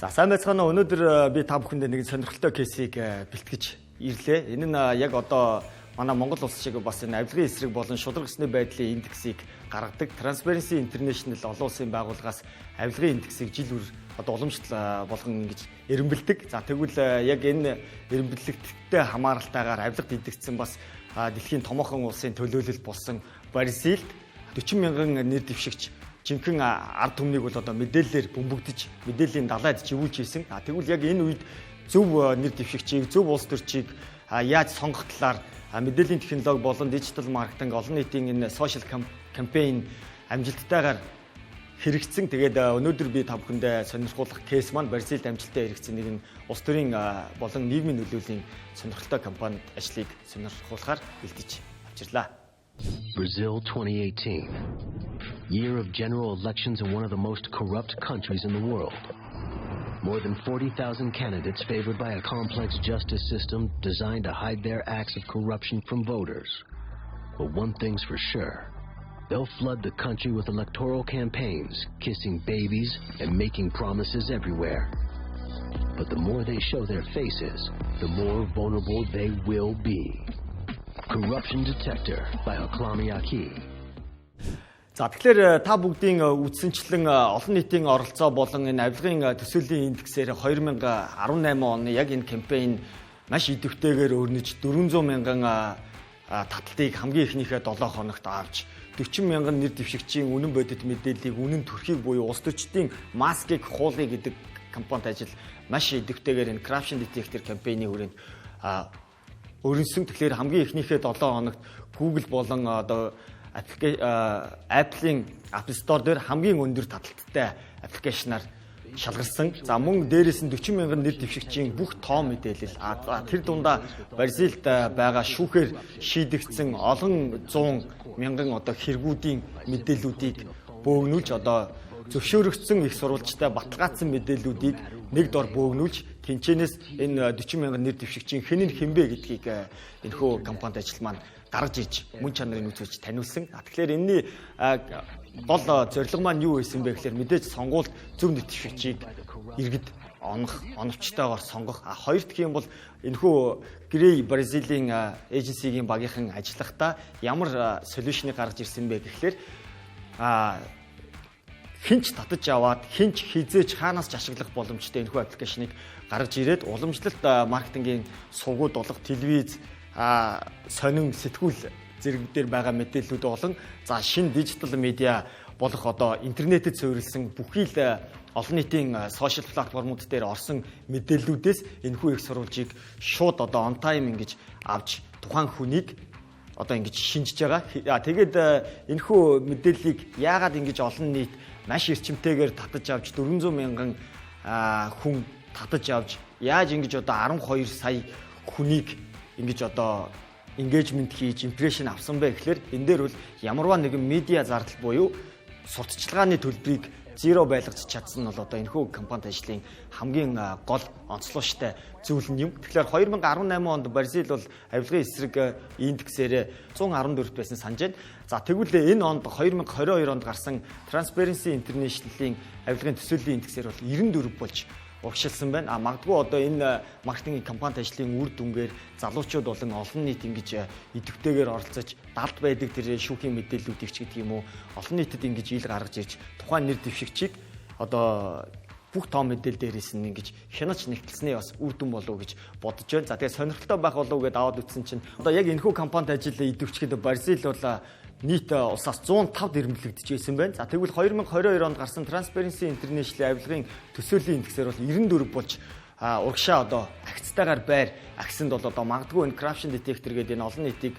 За сайн байцгаана. Өнөөдөр би та бүхэнд нэг сонирхолтой кейсийг бэлтгэж ирлээ. Энэ нь яг одоо манай Монгол улс шиг бас энэ авилгын эсрэг болон шударга ёсны байдлын индексийг гаргадаг Transparency International олон улсын байгууллагаас авилгын индексийг жил бүр одоо уламжлал болгон ингэж эренбэлдэг. За тэгвэл яг энэ эренбэлэгттэй хамааралтайгаар авилгад индекссэн бас дэлхийн томоохон улсын төлөөлөл болсон Бразилд 40 мянган нэр дэвшигч жинхэнэ ард түмнийг бол одоо мэдээлэлээр бөмбөгдөж мэдээллийн далайд живүүлж хийсэн. Тэгвэл яг энэ үед зөв нэр дэвшигчийг, зөв улс төрчийг яаж сонгох талаар мэдээллийн технологи болон дижитал маркетинг, олон нийтийн энэ сошиал кампейн амжилттайгаар хэрэгжсэн. Тэгээд өнөөдөр би та бүхэндээ сонирхуулах кейс маань Бразилд амжилттай хэрэгжсэн нэгэн улс төрийн болон нийгмийн нөлөөлийн сонирхолтой компанид ажлыг сонирхуулахаар бэлдэж авчирлаа. Brazil 2018, year of general elections in one of the most corrupt countries in the world. More than 40,000 candidates favored by a complex justice system designed to hide their acts of corruption from voters. But one thing's for sure, they'll flood the country with electoral campaigns, kissing babies and making promises everywhere. But the more they show their faces, the more vulnerable they will be. Corruption Detector by Aklami Aki. За тэгэхээр та бүгдийн үдсэнчлэн олон нийтийн оролцоо болон энэ авилгын төсөөлийн индексээр 2018 оны яг энэ кампайн маш идэвхтэйгээр өрнөж 400 мянган таталтыг хамгийн ихнийхээ 7 хоногт авч 40 мянган нэр дэвшигчийн үнэн бодит мэдээллийг үнэн төрхийг буюу улс төрчдийн маскыг хуулъя гэдэг компанид ажил маш идэвхтэйгээр энэ Corruption Detector кампайны хүрээнд өрнөсөн. Тэгэхээр хамгийн ихнийхээ 7 хоногт Google болон одоо Apple-ийн App Store дээр хамгийн өндөр таталттай аппликейшнаар шалгарсан. За мөн дээрээс нь 40 мянган нэр дэвшигчийн бүх тоо мэдээлэл тэр дундаа Бразилд байгаа шүүхээр шийдэгдсэн олон 100 мянган одоо хэрэгүүдийн мэдээллүүдийг бөөгнүүлж одоо зөвшөөрөгдсөн их сурвалжтай баталгаажсан мэдээллүүдийг нэг дор бөөгнүүлж тэнцэнээс энэ 40 мянган нэр дэвшигчийн хэн нь хинбэ гэдгийг энэхүү компанид ажил маань гаргаж ирж мөн чанарыг үзүүлж таниулсан. Тэгэхээр энэний гол зорилго маань юу байсан бэ гэхээр мэдээж сонгуульд зөв нэр дэвшигчийг иргэд оновчтойгоор сонгох. Хоёр дахь юм бол энэхүү Grey Brazil-ийн эйженсигийн багийнхан ажиллахдаа ямар солиушныг гаргаж ирсэн бэ гэхээр хинч татаж аваад хинч хизээж хаанаас ч ашиглах боломжтой энэхүү аппликейшнийг гаргаж ирээд уламжлалт маркетингийн сувгууд болох телевиз сонин сэтгүүл зэрэгдээр байгаа мэдээллүүд болон за шинэ дижитал медиа болох одоо интернетэд суурилсан бүхий л олон нийтийн сошиал платформуд дээр орсон мэдээллүүдээс энэхүү их сурвалжийг шууд одоо on time ингэж авч тухайн хүнийг одоо ингэж шинжиж байгаа. Тэгээд энэхүү мэдээллийг яагаад ингэж олон нийт маш эрчимтэйгээр татаж авч 400 мянган хүн татаж авч яаж ингэж одоо 12 сая хүнийг ингэж одоо engagement хийж impression авсан бэ гэхээр энэ дээр бол ямарваа нэгэн медиа зардал буюу сурталчилгааны төлбөрийг зеро байлгаж чадсан нь бол одоо энэхүү компанид ажлын хамгийн гол онцлогтой зүйл нь юм. Тэгэхээр 2018 онд Бразил бол авилгын эсрэг индексээр 114 байсан санаж байна. За тэгвэл энэ онд 2022 онд гарсан Transparency International-ийн авилгын төсөөлийн индексээр бол 94 болж урагшилсан байна. Магадгүй одоо энэ маркетинг компанид ажлын үр дүнгээр залуучууд болон олон нийт ингэж идэвхтэйгээр оролцож далд байдаг тэр шүүхийн мэдээллүүдийг ч гэдэг юм уу олон нийтэд ингэж ил гаргаж ирж тухайн нэр дэвшигчийг одоо бүх тоо мэдээлэл дээрээс нь ингэж хянаж нэгтэлснээ бас үр дүн болов гэж бодож байна. За тэгээ сонирхолтой байх болов гэдээ аваад үтсэн чинь одоо яг энэхүү компанид ажил идэвхчихэд Бразил бол нийт улсаас 105-д ирэмблэгдэж байсан байна. За тэгвэл 2022 онд гарсан Transparency International авилгын төсөөлийн индексээр бол 94 болж урагшаа одоо агцтайгаар байр агсанд бол одоо магадгүй энэ Corruption Detector гэдэг энэ олон нийтийг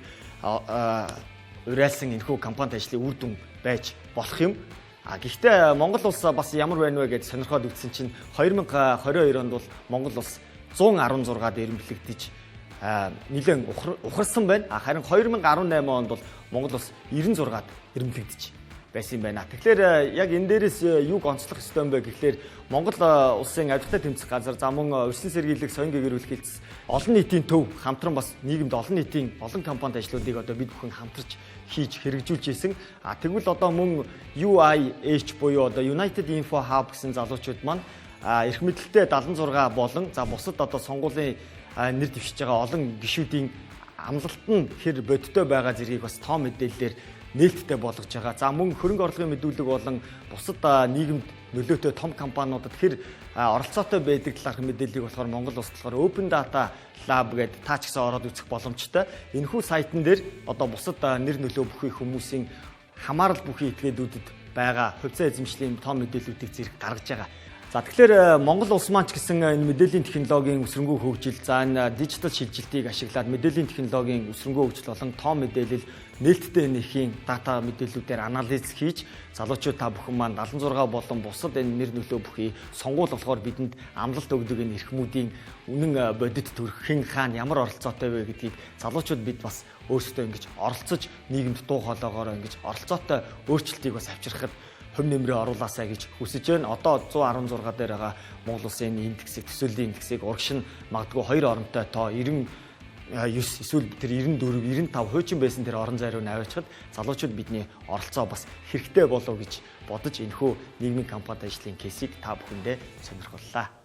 уриалсан энэхүү компанид ажлын үр дүн байж болох юм. Гэхдээ Монгол улс бас ямар байна вэ гэж сонирхоод үзсэн чинь 2022 онд бол Монгол улс 116-д ирэмблэгдэж нэлээд ухарсан байна. Харин 2018 онд бол Монгол улс 96-д ирэмблэгдэж байсан юм байна. Тэгэхээр яг энэ дээрээс юуг онцлох ёстой юм бэ гэхээр Монгол улсын авилгатай тэмцэх газар за мөн өрсөн сэргийлэх соён гэгэр үйлхэлц олон нийтийн төв хамтран бас нийгэмд олон нийтийн олон компанид ажлуудыг одоо бид бүхэн хамтарч хийж хэрэгжүүлж исэн. Тэгвэл одоо мөн UIH буюу одоо United Info Hub гэсэн залуучууд маань эрх мэдэлтэй 76 болон за бусад одоо сонгуулийн нэр дэвшиж байгаа олон гишүүдийн амлалт нь хэр бодиттой байгаа зэргийг бас тоо мэдээлэлээр нээлттэй болгож байгаа. За мөн хөрөнгө орлогын мэдүүлэг болон бусад нийгэмд нөлөөтэй том компаниудад хэр оролцоотой байдаг талаарх мэдээллийг болохоор Монгол улс болохоор Open Data Lab гэдэг та ч гэсэн ороод үзэх боломжтой. Энэхүү сайтн дээр одоо бусад нэр нөлөө бүхий хүмүүсийн хамаарал бүхий этгээдүүдэд байгаа хувьцаа эзэмшлийн том мэдээллүүдийг зэрэг гаргаж байгаа. За тэгэхээр Монгол улс маань ч гэсэн энэ мэдээллийн технологийн өсрөнгөө хөгжил, за энэ дижитал шилжилтийг ашиглаад мэдээллийн технологийн өсрөнгөө хөгжил болон том мэдээлэл нээлттэй нэхийн дата мэдээллүүдээр анализ хийж залуучууд та бүхэн маань 76 болон бусад энэ нэр нөлөө бүхий сонгуул болохоор бидэнд амлалт өгдөг энэ эрхмүүдийн үнэн бодит төрхийн хаана ямар оролцоотой вэ гэдгийг залуучууд бид бас өөрсдөө ингэж оролцож нийгэмд дуу хоолойгоор ингэж оролцоотой өөрчлөлтийг бас авчрахад хөв нэмрээ оруулаасаа гэж хүсэж байна. Одоо 116 дээр байгаа Монгол улсын индексийг, төсөөллийн индексийг урагш нь магадгүй 2 оронтой тоо 99 эсвэл тэр 94, 95 хуучин байсан тэр орон зай руу наваачаад залуучууд бидний оролцоо бас хэрэгтэй болов гэж бодож энэхүү нийгмийн компанид ажлын кейсийг та бүхэндээ сонирхоллоо.